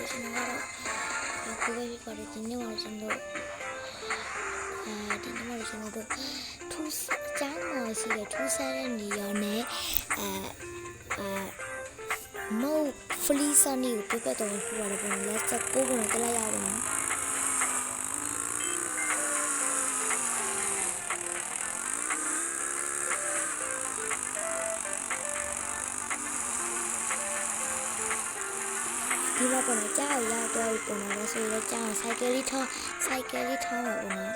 ကျွန်တော်ကတော့ကိုယ်ပဲဖြစ်ပါတယ်ဒီနေ့မှကျွန်တော်ဒီနေ့မှကျွန်တော်တို့ထူးအကြောင်းမရှိတဲ့ထူးဆန်းတဲ့နေရာနဲ့မို့ဖလီဆာနီကိုပြတ်တော့ပြပါတယ်ပေါ့လက်စကိုဘုံကလာရအောင်ဒီမှာပေါ့နော်ကြားရတော့ပေါ့နော်ဆိုတော့ကြားဆိုင်ကယ်လေးထောင်းပါပေါ့နော်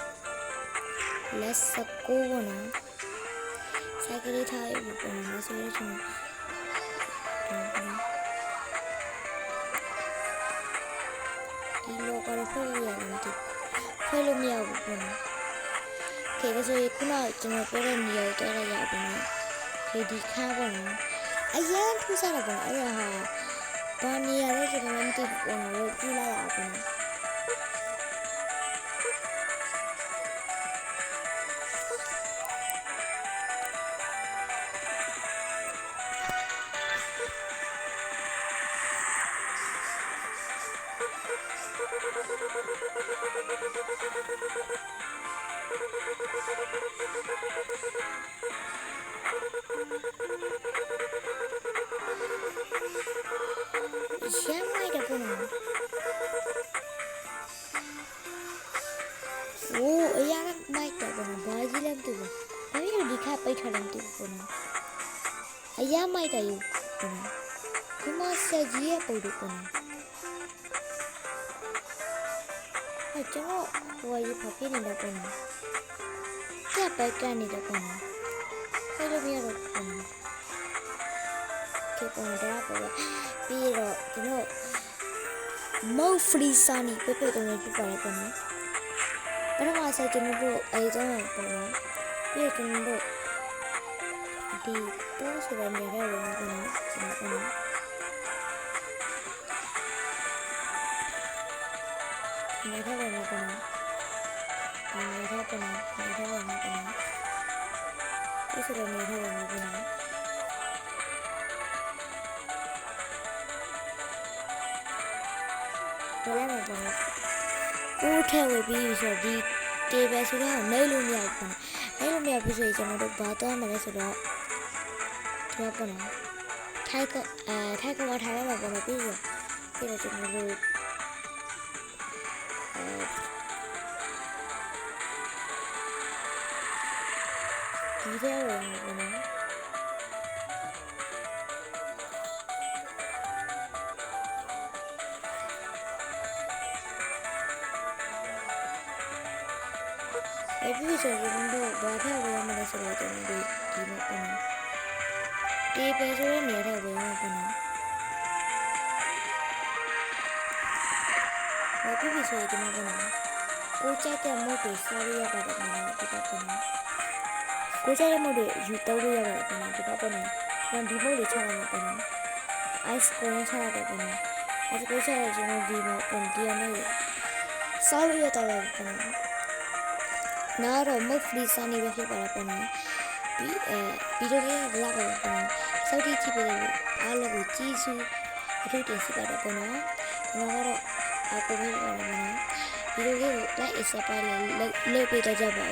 လက်စကိုပေါ့နော်ဆိုင်ကယ်လေးထားရပြီပေါ့နော်ဆိုတော့ကျွန်တော်ဒီလိုကတော့ဖွဲ့လို့ရတယ်ဖွဲ့လို့မရဘူးပေါ့နော်ခေတ်ဆိုရင်ခုနကျွန်တော်ပြောတဲ့နေရာကိုတွဲလိုက်ရပြီနော်ဒီခါပေါ့နော်အရင်ထူးဆန်းတယ်ပေါ့နော်အဲ့ဒါဟာဘာနေရာလဲကျွန်တော်မသိဘူးပေါ့နော်ကြည့်လိုက်ရအောင်ရှမ်းမိုက်တယ်ပေါ့နော်โอ้အရာမိုက်တယ်ပေါ့နော်ဘာကြီးလဲမသိဘူးဘာဖြစ်လို့ဒီခါပိတ်ထားတယ်မသိဘူးပေါ့နော်အရာမိုက်တယ်ယူပေါ့နော်ဒီမှာဆက်ကြီးရဲ့ပုံတွေပေါ့နော်အဲကျွန်တော်ဟိုရေးဖတ်ပြနေတယ်ပေါ့နော်ကြက်ပဲကနေတယ်ပေါ့နော်ဆက်လို့မရတော့ပေါ့နော်ဒီပုံတော့ပေါ့ပြီးတော့ကျွန်တော်မော့ဖလီဆာနီပြတော့ပြပါတယ်ပေါ့နော်ပထမဆက်ကျွန်တော်တို့အဲဒါပေါ့နော်ပြီးတော့ကျွန်တော်တို့ဒီတော့ဆိုရနေတယ်ပေါ့နော်ကျွန်တော်ပေါ့နော်နေတော့ပေါ့နော်နေတော့ပေါ့နော်ဒီဆိုရနေတော့ပေါ့နော်ဘယ်လဲမပေါ့ကိုထဲဝပြီးဆိုဒီတေဘယ်ဆိုတော့နေလို့မရဘူးပေါ့နေလို့မရဘူးဆိုရင်ကျွန်တော်တို့ဘာတော့မလဲဆိုတော့ဒီပေါ့နော်ထိုက်ကထိုက်ရမှာပေါ့နော်ပြီးတော့ကျွန်တော်တို့ဒီထဲဝင်ပေါ့နော်ပြီးဆိုရင်တို့ဘာထည့်ဝင်မလဲဆိုတော့ကျွန်တော်တို့ဒီမှာပေါ့နော်ဒီပဲဆိုရင်နေတော့ဝင်မှာပေါ့နော်ပြီးဆိုရင်ကျွန်တော်ပေါ့နော်ကိုကြိုက်တဲ့မို့တွေစားလို့ရပါတယ်ပေါ့နော်ဒီတော့ပေါ့နော်ကိုကြိုက်တဲ့မို့တွေယူတောင်းလို့ရပါတယ်ပေါ့နော်ဒီတော့ပေါ့နော်ကျွန်တော်ဒီမို့တွေချလိုက်မှာပေါ့နော် ice cream ချလိုက်တယ်ပေါ့နော်ice cream ချလိုက်ကျွန်တော်ဒီမှာပေါ့ဒီအမို့စားလို့ရတော့တယ်ပေါ့နော်နားတော့မဖလီဆာနီပဲဖြစ်ပါတယ်ပေါ့နော်ပြီးတော့လည်းလာပါပေါ့နော်စောက်တီကြည့်ပေးလို့အားလုံးကိုကြည့်စုအထူးတင်စီပါတယ်ပေါ့နော်ကျွန်တော်ကတော့အကူပဲပေါ့နော်ဒီလိုလေးကို like subscribe လုပ်ပေးကြပါဦး